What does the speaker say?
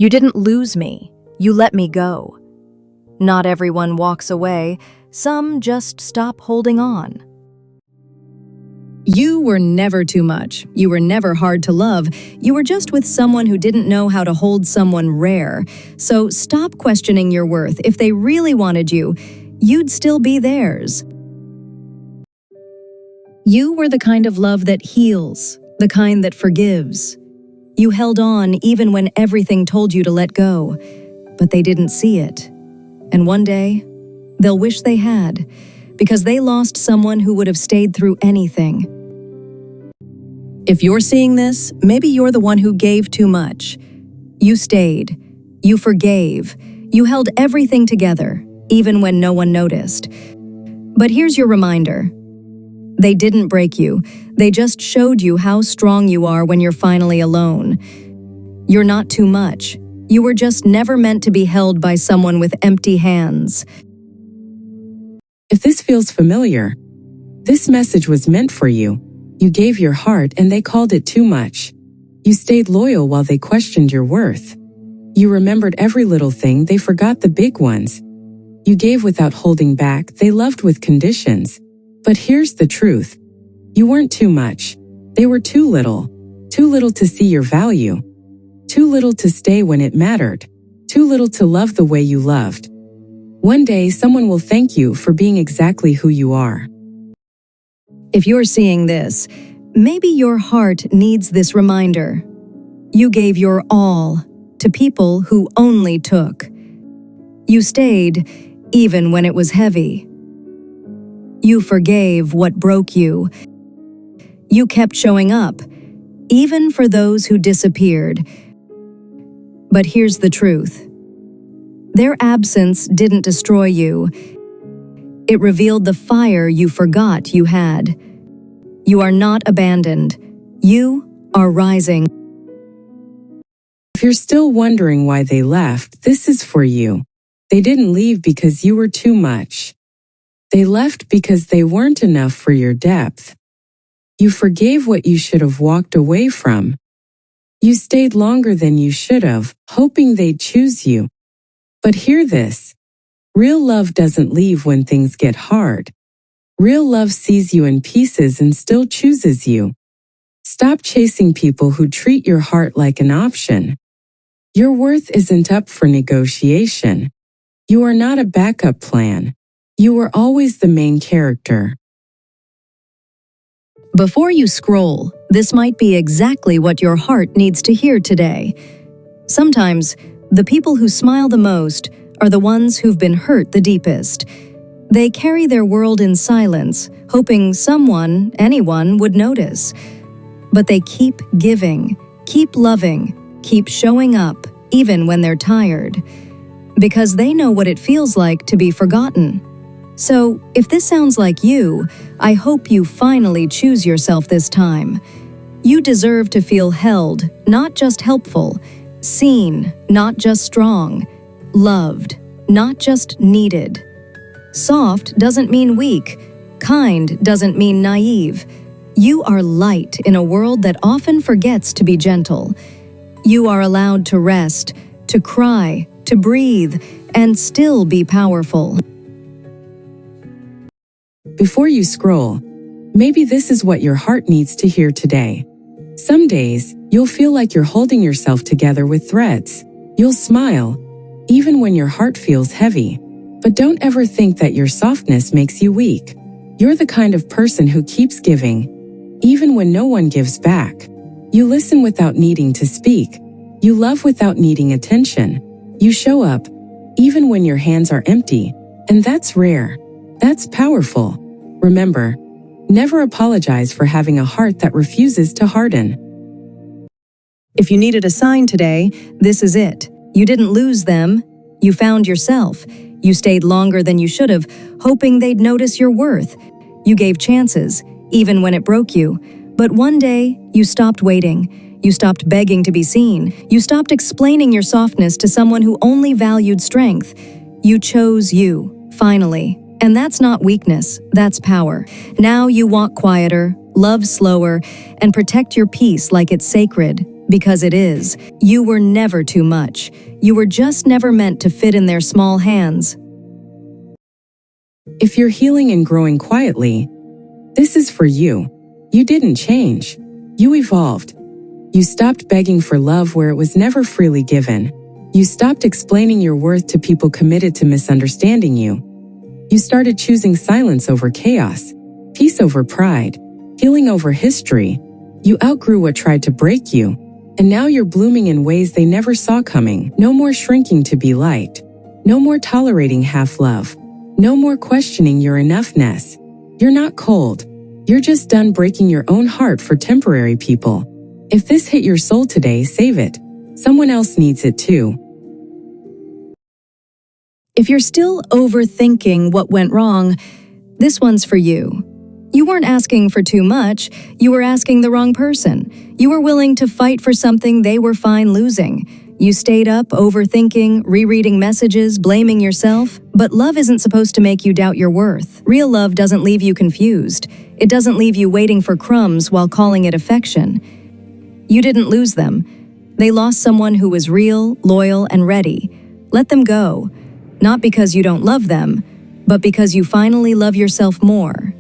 You didn't lose me. You let me go. Not everyone walks away. Some just stop holding on. You were never too much. You were never hard to love. You were just with someone who didn't know how to hold someone rare. So stop questioning your worth. If they really wanted you, you'd still be theirs. You were the kind of love that heals, the kind that forgives. You held on even when everything told you to let go, but they didn't see it. And one day, they'll wish they had, because they lost someone who would have stayed through anything. If you're seeing this, maybe you're the one who gave too much. You stayed. You forgave. You held everything together, even when no one noticed. But here's your reminder. They didn't break you. They just showed you how strong you are when you're finally alone. You're not too much. You were just never meant to be held by someone with empty hands. If this feels familiar, this message was meant for you. You gave your heart and they called it too much. You stayed loyal while they questioned your worth. You remembered every little thing, they forgot the big ones. You gave without holding back, they loved with conditions. But here's the truth. You weren't too much. They were too little. Too little to see your value. Too little to stay when it mattered. Too little to love the way you loved. One day, someone will thank you for being exactly who you are. If you're seeing this, maybe your heart needs this reminder. You gave your all to people who only took. You stayed even when it was heavy. You forgave what broke you. You kept showing up, even for those who disappeared. But here's the truth. Their absence didn't destroy you. It revealed the fire you forgot you had. You are not abandoned. You are rising. If you're still wondering why they left, this is for you. They didn't leave because you were too much. They left because they weren't enough for your depth. You forgave what you should have walked away from. You stayed longer than you should have, hoping they'd choose you. But hear this. Real love doesn't leave when things get hard. Real love sees you in pieces and still chooses you. Stop chasing people who treat your heart like an option. Your worth isn't up for negotiation. You are not a backup plan. You were always the main character. Before you scroll, this might be exactly what your heart needs to hear today. Sometimes, the people who smile the most are the ones who've been hurt the deepest. They carry their world in silence, hoping someone, anyone, would notice. But they keep giving, keep loving, keep showing up, even when they're tired. Because they know what it feels like to be forgotten. So, if this sounds like you, I hope you finally choose yourself this time. You deserve to feel held, not just helpful, seen, not just strong, loved, not just needed. Soft doesn't mean weak. Kind doesn't mean naive. You are light in a world that often forgets to be gentle. You are allowed to rest, to cry, to breathe, and still be powerful. Before you scroll, maybe this is what your heart needs to hear today. Some days, you'll feel like you're holding yourself together with threads. You'll smile, even when your heart feels heavy. But don't ever think that your softness makes you weak. You're the kind of person who keeps giving, even when no one gives back. You listen without needing to speak. You love without needing attention. You show up, even when your hands are empty. And that's rare. That's powerful. Remember, never apologize for having a heart that refuses to harden. If you needed a sign today, this is it. You didn't lose them. You found yourself. You stayed longer than you should have, hoping they'd notice your worth. You gave chances, even when it broke you. But one day, you stopped waiting. You stopped begging to be seen. You stopped explaining your softness to someone who only valued strength. You chose you, finally. And that's not weakness, that's power. Now you walk quieter, love slower, and protect your peace like it's sacred. Because it is. You were never too much. You were just never meant to fit in their small hands. If you're healing and growing quietly, this is for you. You didn't change. You evolved. You stopped begging for love where it was never freely given. You stopped explaining your worth to people committed to misunderstanding you. You started choosing silence over chaos, peace over pride, healing over history. You outgrew what tried to break you, and now you're blooming in ways they never saw coming. No more shrinking to be liked. No more tolerating half-love. No more questioning your enoughness. You're not cold. You're just done breaking your own heart for temporary people. If this hit your soul today, save it. Someone else needs it too. If you're still overthinking what went wrong, this one's for you. You weren't asking for too much, you were asking the wrong person. You were willing to fight for something they were fine losing. You stayed up, overthinking, rereading messages, blaming yourself. But love isn't supposed to make you doubt your worth. Real love doesn't leave you confused. It doesn't leave you waiting for crumbs while calling it affection. You didn't lose them. They lost someone who was real, loyal, and ready. Let them go. Not because you don't love them, but because you finally love yourself more.